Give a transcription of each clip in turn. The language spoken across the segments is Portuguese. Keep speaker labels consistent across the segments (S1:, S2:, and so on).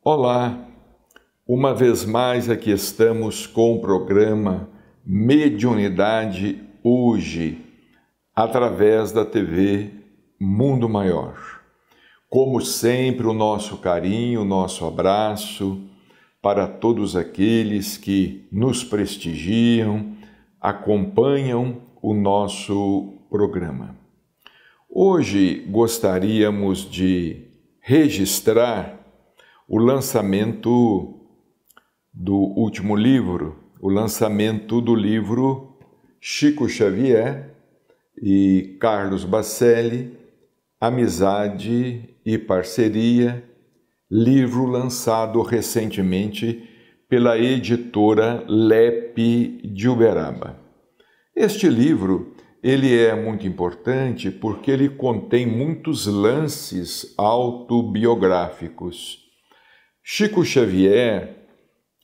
S1: Olá, uma vez mais aqui estamos com o programa Mediunidade Hoje, através da TV Mundo Maior. Como sempre, o nosso carinho, o nosso abraço para todos aqueles que nos prestigiam, acompanham o nosso programa. Hoje gostaríamos de registrar o lançamento do último livro, o lançamento do livro Chico Xavier e Carlos Baccelli, Amizade e Parceria, livro lançado recentemente pela editora Lepe de Uberaba. Este livro ele é muito importante porque ele contém muitos lances autobiográficos. Chico Xavier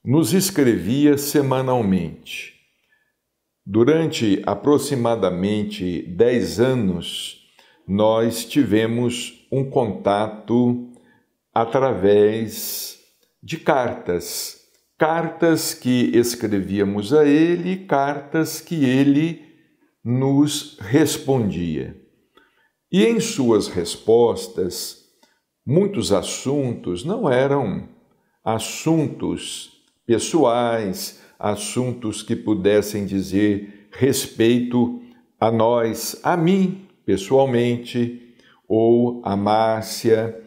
S1: nos escrevia semanalmente. Durante aproximadamente 10 anos, nós tivemos um contato através de cartas. Cartas que escrevíamos a ele, cartas que ele nos respondia. E em suas respostas, muitos assuntos não eram assuntos pessoais, assuntos que pudessem dizer respeito a nós, a mim pessoalmente, ou a Márcia,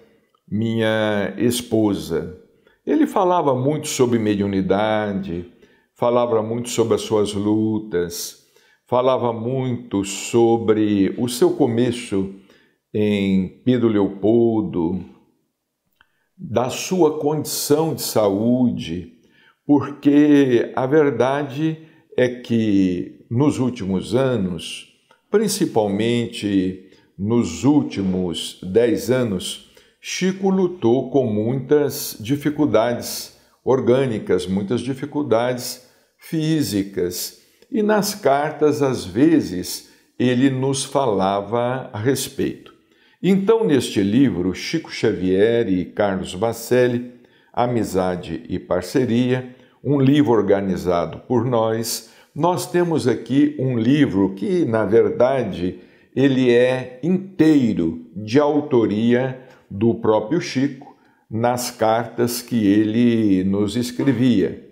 S1: minha esposa. Ele falava muito sobre mediunidade, falava muito sobre as suas lutas, falava muito sobre o seu começo em Pedro Leopoldo, da sua condição de saúde, porque a verdade é que nos últimos anos, principalmente nos últimos 10 anos, Chico lutou com muitas dificuldades orgânicas, muitas dificuldades físicas, e nas cartas, às vezes, ele nos falava a respeito. Então, neste livro, Chico Xavier e Carlos Baccelli, Amizade e Parceria, um livro organizado por nós temos aqui um livro que, na verdade, ele é inteiro de autoria do próprio Chico nas cartas que ele nos escrevia.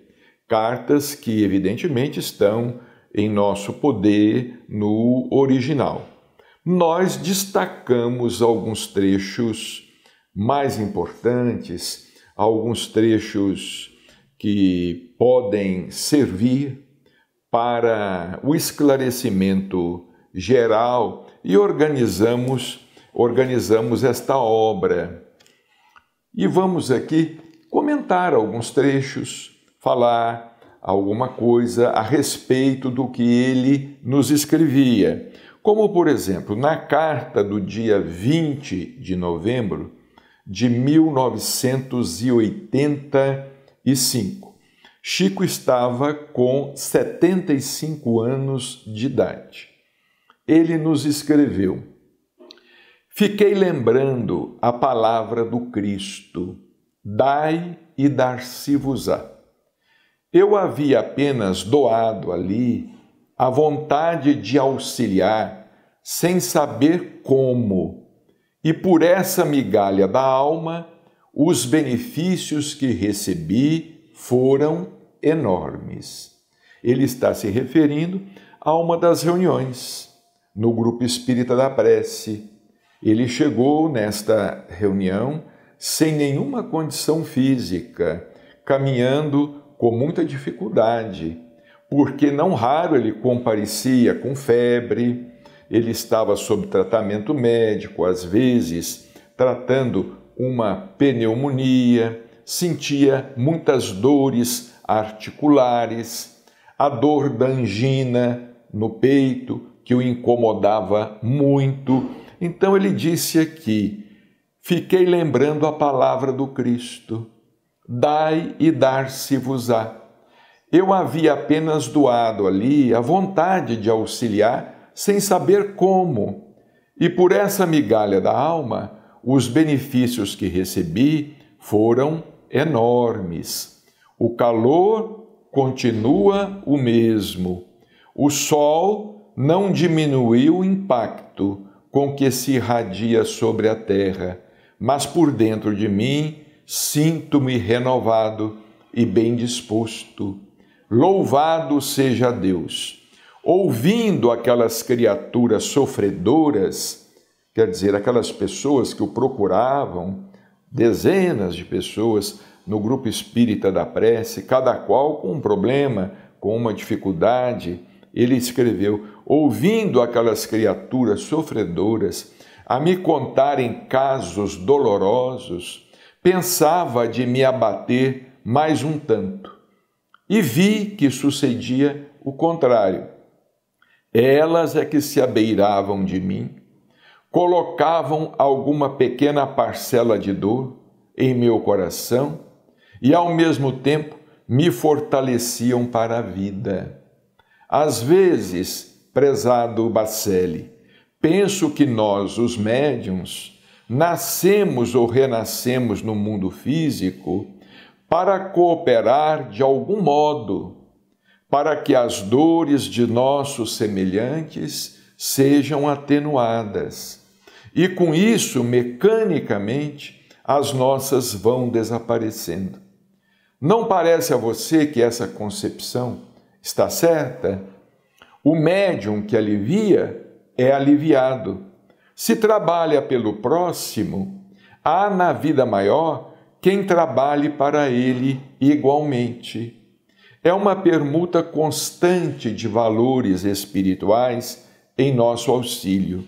S1: Cartas que, evidentemente, estão em nosso poder no original. Nós destacamos alguns trechos mais importantes, alguns trechos que podem servir para o esclarecimento geral e organizamos esta obra. E vamos aqui comentar alguns trechos, falar alguma coisa a respeito do que ele nos escrevia. Como, por exemplo, na carta do dia 20 de novembro de 1985, Chico estava com 75 anos de idade. Ele nos escreveu: "Fiquei lembrando a palavra do Cristo, dai e dar-se-vos-á. Eu havia apenas doado ali a vontade de auxiliar, sem saber como, e por essa migalha da alma, os benefícios que recebi foram enormes." Ele está se referindo a uma das reuniões no Grupo Espírita da Prece. Ele chegou nesta reunião sem nenhuma condição física, caminhando com muita dificuldade, porque não raro ele comparecia com febre, ele estava sob tratamento médico, às vezes tratando uma pneumonia, sentia muitas dores articulares, a dor da angina no peito, que o incomodava muito. Então ele disse aqui: "Fiquei lembrando a palavra do Cristo, dai e dar-se-vos-á. Eu havia apenas doado ali a vontade de auxiliar, sem saber como, e por essa migalha da alma, os benefícios que recebi foram enormes. O calor continua o mesmo. O sol não diminuiu o impacto com que se irradia sobre a terra, mas por dentro de mim sinto-me renovado e bem disposto. Louvado seja Deus! Ouvindo aquelas criaturas sofredoras, quer dizer, aquelas pessoas que o procuravam, dezenas de pessoas no grupo espírita da prece, cada qual com um problema, com uma dificuldade, ele escreveu: ouvindo aquelas criaturas sofredoras a me contarem casos dolorosos, pensava de me abater mais um tanto. E vi que sucedia o contrário. Elas é que se abeiravam de mim, colocavam alguma pequena parcela de dor em meu coração e, ao mesmo tempo, me fortaleciam para a vida. Às vezes, prezado Bacelli, penso que nós, os médiuns, nascemos ou renascemos no mundo físico para cooperar de algum modo, para que as dores de nossos semelhantes sejam atenuadas. E com isso, mecanicamente, as nossas vão desaparecendo. Não parece a você que essa concepção está certa? O médium que alivia é aliviado. Se trabalha pelo próximo, há na vida maior quem trabalhe para ele igualmente. É uma permuta constante de valores espirituais em nosso auxílio.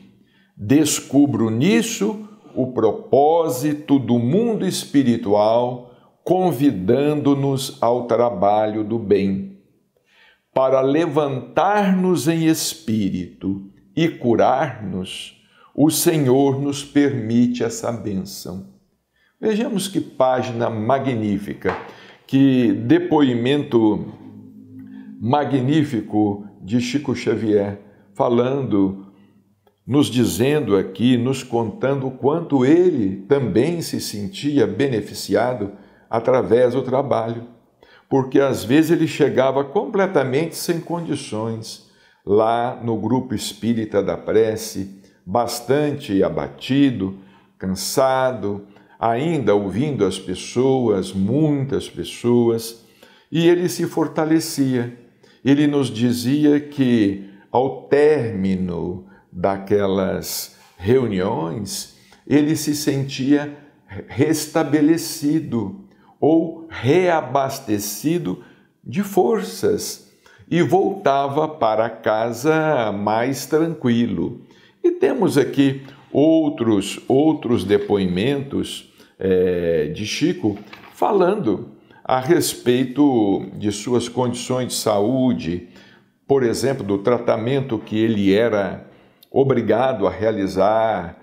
S1: Descubro nisso o propósito do mundo espiritual, convidando-nos ao trabalho do bem. Para levantar-nos em espírito e curar-nos, o Senhor nos permite essa bênção. Vejamos que página magnífica, que depoimento magnífico de Chico Xavier, falando, nos dizendo aqui, nos contando o quanto ele também se sentia beneficiado através do trabalho, porque às vezes ele chegava completamente sem condições lá no grupo espírita da prece, bastante abatido, cansado, ainda ouvindo as pessoas, muitas pessoas, e ele se fortalecia. Ele nos dizia que ao término daquelas reuniões, ele se sentia restabelecido ou reabastecido de forças e voltava para casa mais tranquilo. E temos aqui outros depoimentos de Chico falando a respeito de suas condições de saúde, por exemplo, do tratamento que ele era obrigado a realizar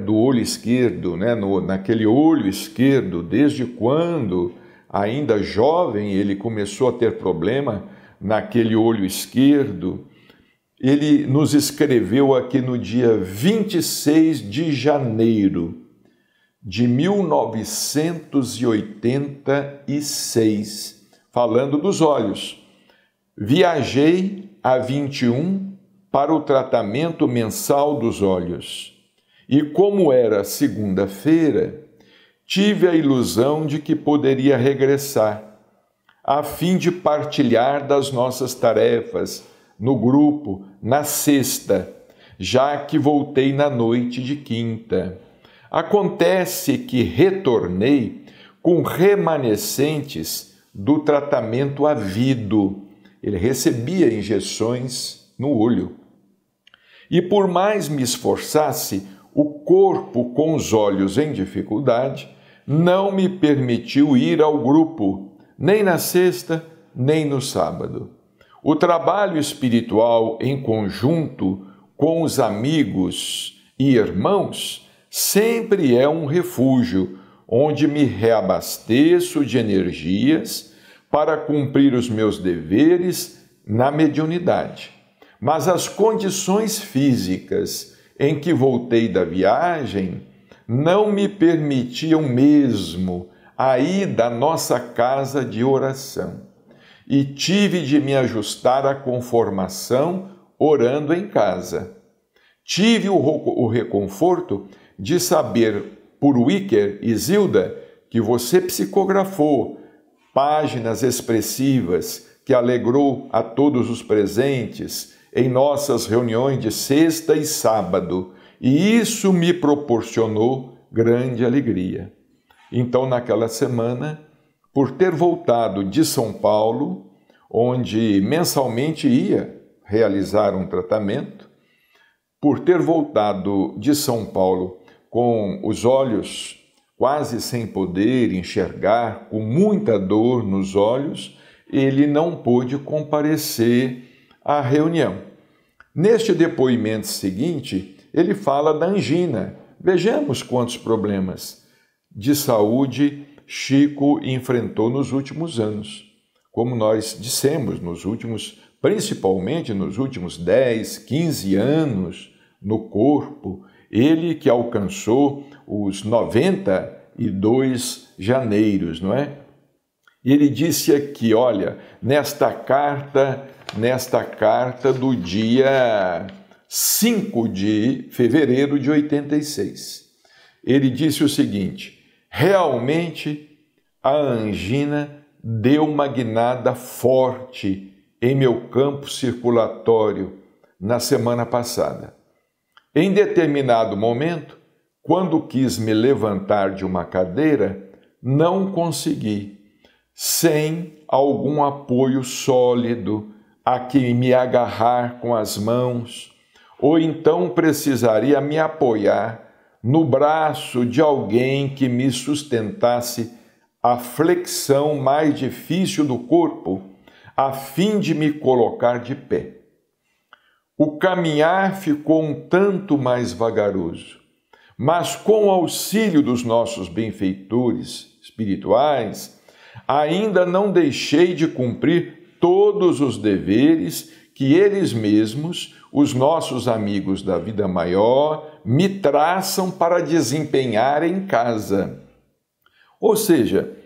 S1: do olho esquerdo, né? Naquele olho esquerdo, desde quando, ainda jovem, ele começou a ter problema naquele olho esquerdo. Ele nos escreveu aqui no dia 26 de janeiro de 1986, falando dos olhos. Viajei a 21 para o tratamento mensal dos olhos. E como era segunda-feira, tive a ilusão de que poderia regressar, a fim de partilhar das nossas tarefas no grupo na sexta, já que voltei na noite de quinta. Acontece que retornei com remanescentes do tratamento havido. Ele recebia injeções no olho. E por mais me esforçasse, o corpo com os olhos em dificuldade não me permitiu ir ao grupo, nem na sexta, nem no sábado. O trabalho espiritual em conjunto com os amigos e irmãos sempre é um refúgio, onde me reabasteço de energias para cumprir os meus deveres na mediunidade. Mas as condições físicas em que voltei da viagem não me permitiam mesmo aí da nossa casa de oração e tive de me ajustar à conformação orando em casa. Tive o reconforto de saber por Wicker e Zilda que você psicografou páginas expressivas que alegrou a todos os presentes em nossas reuniões de sexta e sábado, e isso me proporcionou grande alegria. Então, naquela semana, por ter voltado de São Paulo, onde mensalmente ia realizar um tratamento, por ter voltado de São Paulo com os olhos quase sem poder enxergar, com muita dor nos olhos, ele não pôde comparecer à reunião. Neste depoimento seguinte, ele fala da angina. Vejamos quantos problemas de saúde Chico enfrentou nos últimos anos. Como nós dissemos, principalmente nos últimos 10, 15 anos, no corpo, ele que alcançou os 92 janeiros, não é? E ele disse aqui, olha, nesta carta do dia 5 de fevereiro de 86, ele disse o seguinte: realmente a angina deu uma guinada forte em meu campo circulatório na semana passada. Em determinado momento, quando quis me levantar de uma cadeira, não consegui, sem algum apoio sólido a que me agarrar com as mãos, ou então precisaria me apoiar no braço de alguém que me sustentasse a flexão mais difícil do corpo, a fim de me colocar de pé. O caminhar ficou um tanto mais vagaroso, mas com o auxílio dos nossos benfeitores espirituais, ainda não deixei de cumprir todos os deveres que eles mesmos, os nossos amigos da vida maior, me traçam para desempenhar em casa. Ou seja,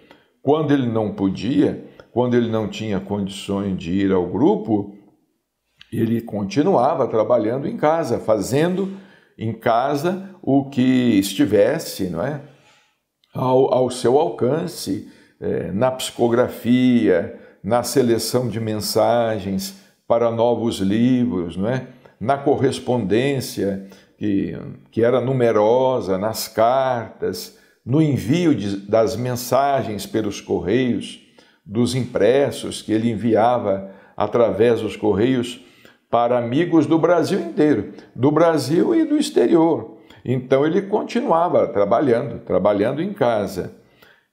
S1: quando ele não podia, quando ele não tinha condições de ir ao grupo, ele continuava trabalhando em casa, fazendo em casa o que estivesse, não é, ao seu alcance, na psicografia, na seleção de mensagens para novos livros, não é, na correspondência que era numerosa, nas cartas, no envio das mensagens pelos correios, dos impressos que ele enviava através dos correios para amigos do Brasil inteiro, do Brasil e do exterior. Então ele continuava trabalhando em casa.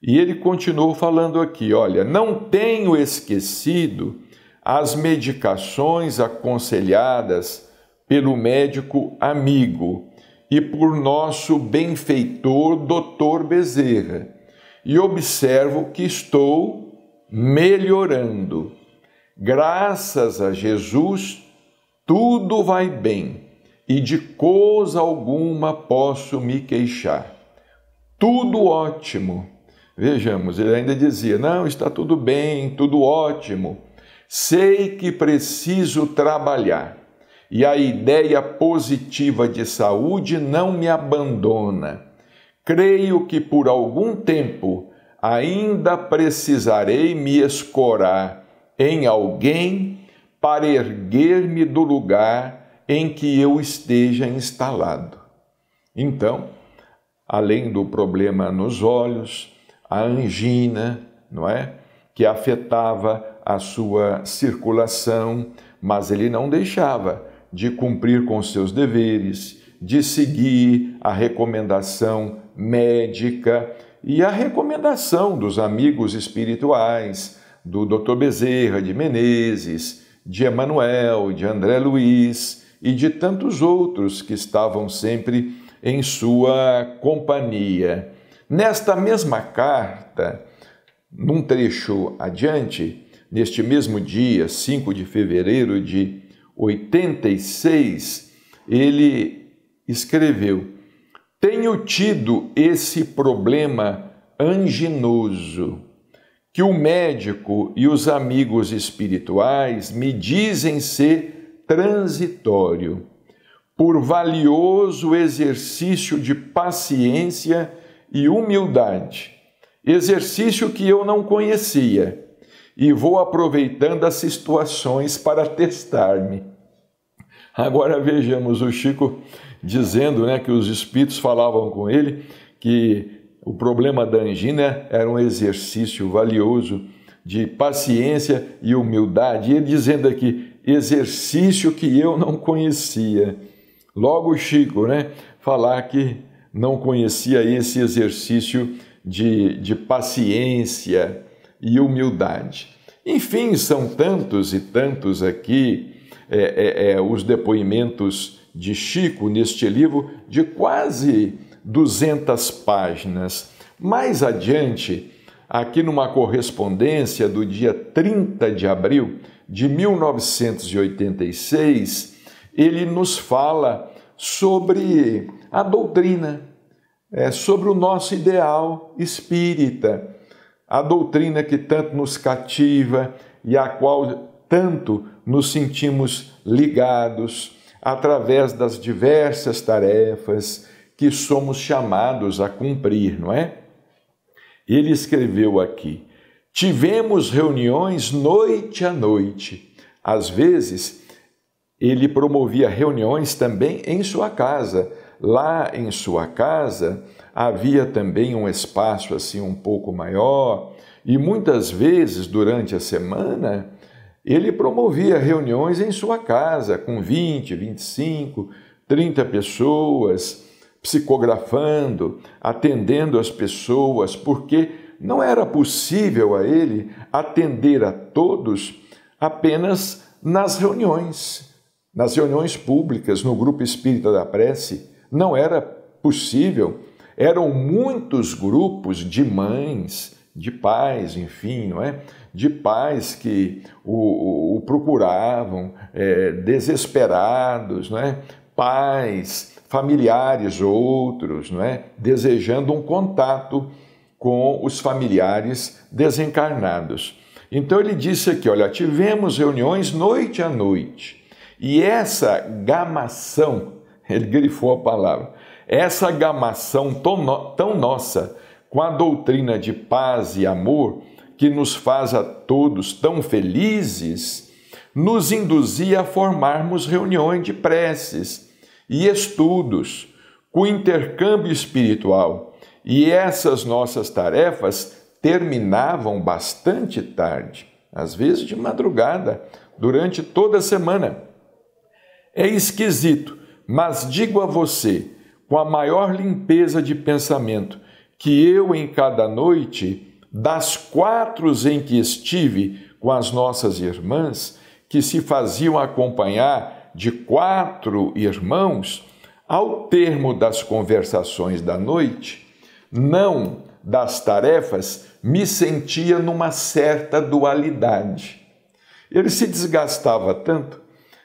S1: E ele continuou falando aqui, olha, não tenho esquecido as medicações aconselhadas pelo médico amigo e por nosso benfeitor Dr. Bezerra, e observo que estou melhorando. Graças a Jesus, tudo vai bem e de coisa alguma posso me queixar. Tudo ótimo. Vejamos, ele ainda dizia, não, está tudo bem, tudo ótimo. Sei que preciso trabalhar e a ideia positiva de saúde não me abandona. Creio que por algum tempo ainda precisarei me escorar em alguém para erguer-me do lugar em que eu esteja instalado. Então, além do problema nos olhos, a angina, não é? Que afetava a sua circulação, mas ele não deixava de cumprir com seus deveres, de seguir a recomendação médica e a recomendação dos amigos espirituais, do Dr. Bezerra de Menezes, de Emanuel, de André Luiz e de tantos outros que estavam sempre em sua companhia. Nesta mesma carta, num trecho adiante, neste mesmo dia, 5 de fevereiro de 86, ele escreveu: tenho tido esse problema anginoso, que o médico e os amigos espirituais me dizem ser transitório, por valioso exercício de paciência e humildade, exercício que eu não conhecia, e vou aproveitando as situações para testar-me. Agora vejamos o Chico dizendo, que os espíritos falavam com ele que o problema da angina era um exercício valioso de paciência e humildade. E ele dizendo aqui, exercício que eu não conhecia. Logo o Chico, falar que não conhecia esse exercício de paciência e humildade. Enfim, são tantos e tantos aqui os depoimentos de Chico neste livro de quase 200 páginas. Mais adiante, aqui numa correspondência do dia 30 de abril de 1986, ele nos fala sobre a doutrina, sobre o nosso ideal espírita, a doutrina que tanto nos cativa e à qual tanto nos sentimos ligados através das diversas tarefas que somos chamados a cumprir, não é? Ele escreveu aqui, tivemos reuniões noite a noite. Às vezes, ele promovia reuniões também em sua casa. Lá em sua casa havia também um espaço assim um pouco maior e muitas vezes durante a semana ele promovia reuniões em sua casa com 20, 25, 30 pessoas, psicografando, atendendo as pessoas, porque não era possível a ele atender a todos apenas nas reuniões públicas, no grupo espírita da prece. Não era possível. Eram muitos grupos de mães, de pais, enfim, de pais que o procuravam, desesperados, pais, familiares outros, desejando um contato com os familiares desencarnados. Então ele disse aqui, olha, tivemos reuniões noite a noite, e essa gamação, ele grifou a palavra, essa gamação tão nossa, com a doutrina de paz e amor, que nos faz a todos tão felizes, nos induzia a formarmos reuniões de preces e estudos, com intercâmbio espiritual, e essas nossas tarefas terminavam bastante tarde, às vezes de madrugada, durante toda a semana. É esquisito, mas digo a você, com a maior limpeza de pensamento, que eu em cada noite, das 4 em que estive com as nossas irmãs, que se faziam acompanhar de 4 irmãos, ao termo das conversações da noite, não das tarefas, me sentia numa certa dualidade. Ele se desgastava tanto,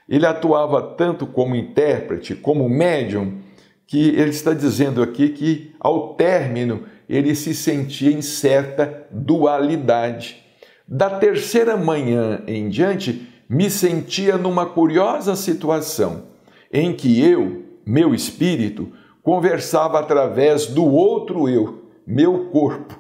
S1: ele atuava tanto como intérprete, como médium, que ele está dizendo aqui que, ao término, ele se sentia em certa dualidade. Da 3ª manhã em diante, me sentia numa curiosa situação, em que eu, meu espírito, conversava através do outro eu, meu corpo,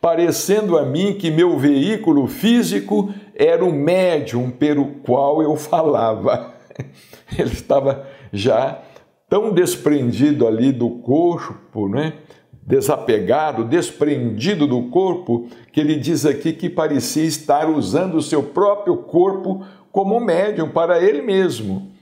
S1: parecendo a mim que meu veículo físico era o médium pelo qual eu falava. Ele estava já tão desprendido ali do corpo, desapegado, desprendido do corpo, que ele diz aqui que parecia estar usando o seu próprio corpo como médium para ele mesmo.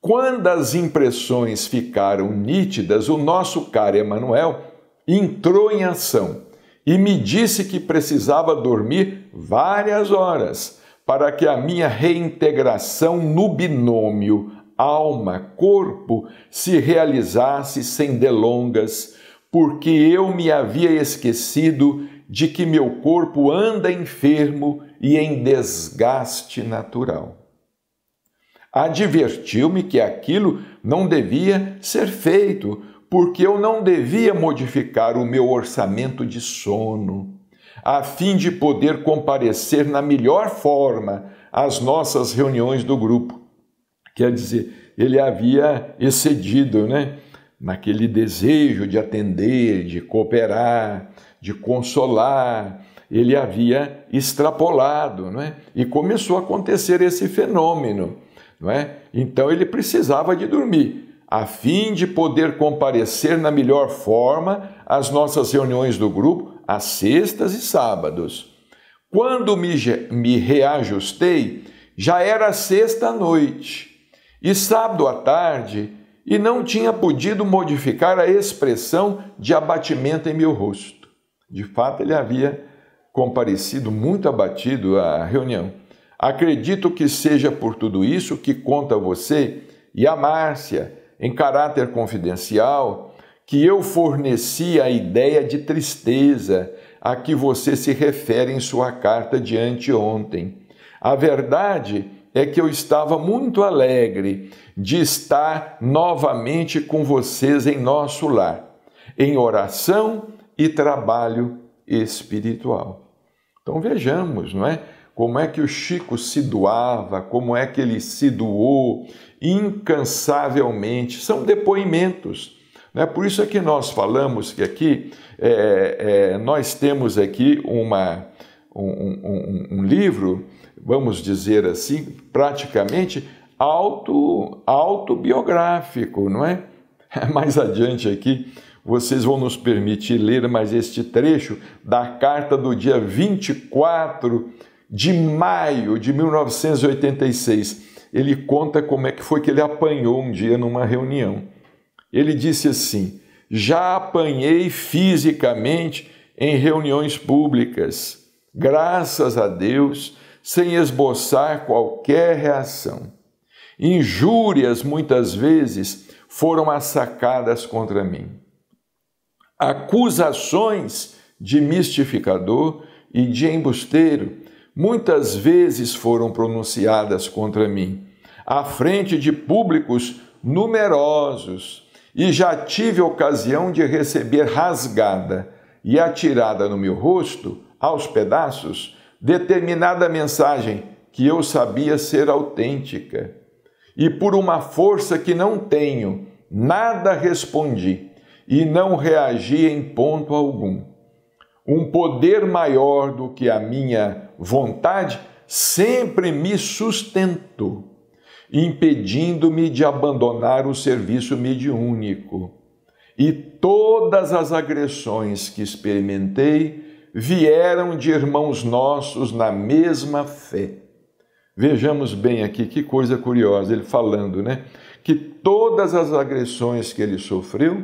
S1: Quando as impressões ficaram nítidas, o nosso caro Emmanuel entrou em ação e me disse que precisava dormir várias horas para que a minha reintegração no binômio alma-corpo se realizasse sem delongas, porque eu me havia esquecido de que meu corpo anda enfermo e em desgaste natural. Advertiu-me que aquilo não devia ser feito, porque eu não devia modificar o meu orçamento de sono, a fim de poder comparecer na melhor forma às nossas reuniões do grupo. Quer dizer, ele havia excedido, naquele desejo de atender, de cooperar, de consolar. Ele havia extrapolado, e começou a acontecer esse fenômeno. Então ele precisava de dormir, a fim de poder comparecer na melhor forma às nossas reuniões do grupo, às sextas e sábados. Quando me reajustei, já era sexta-noite e sábado à tarde, e não tinha podido modificar a expressão de abatimento em meu rosto. De fato, ele havia comparecido muito abatido à reunião. Acredito que seja por tudo isso que conto a você e a Márcia, em caráter confidencial, que eu forneci a ideia de tristeza a que você se refere em sua carta de anteontem. A verdade é que eu estava muito alegre de estar novamente com vocês em nosso lar, em oração e trabalho espiritual. Então vejamos, como é que o Chico se doava, como é que ele se doou incansavelmente. São depoimentos. Por isso é que nós falamos que aqui nós temos aqui um livro, vamos dizer assim, praticamente autobiográfico, não é? Mais adiante aqui, vocês vão nos permitir ler mais este trecho da carta do dia 24 de maio de 1986. Ele conta como é que foi que ele apanhou um dia numa reunião. Ele disse assim: já apanhei fisicamente em reuniões públicas, graças a Deus, sem esboçar qualquer reação. Injúrias, muitas vezes, foram assacadas contra mim. Acusações de mistificador e de embusteiro, muitas vezes foram pronunciadas contra mim, à frente de públicos numerosos, e já tive ocasião de receber rasgada e atirada no meu rosto, aos pedaços, determinada mensagem que eu sabia ser autêntica. E por uma força que não tenho, nada respondi e não reagi em ponto algum. Um poder maior do que a minha vontade sempre me sustentou, impedindo-me de abandonar o serviço mediúnico. E todas as agressões que experimentei vieram de irmãos nossos na mesma fé. Vejamos bem aqui, que coisa curiosa, ele falando, que todas as agressões que ele sofreu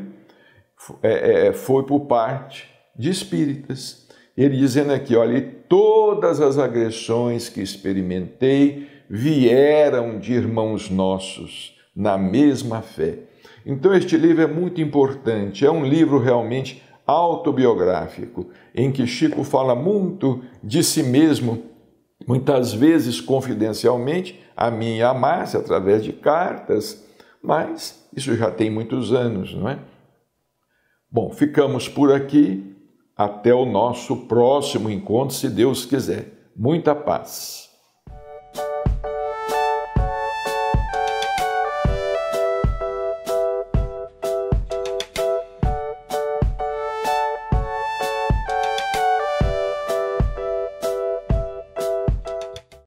S1: foi por parte de espíritas. Ele dizendo aqui, olha, todas as agressões que experimentei vieram de irmãos nossos na mesma fé. Então este livro é muito importante, é um livro realmente autobiográfico, em que Chico fala muito de si mesmo, muitas vezes confidencialmente, a mim e a Márcia, através de cartas, mas isso já tem muitos anos, não é? Bom, ficamos por aqui, até o nosso próximo encontro, se Deus quiser. Muita paz.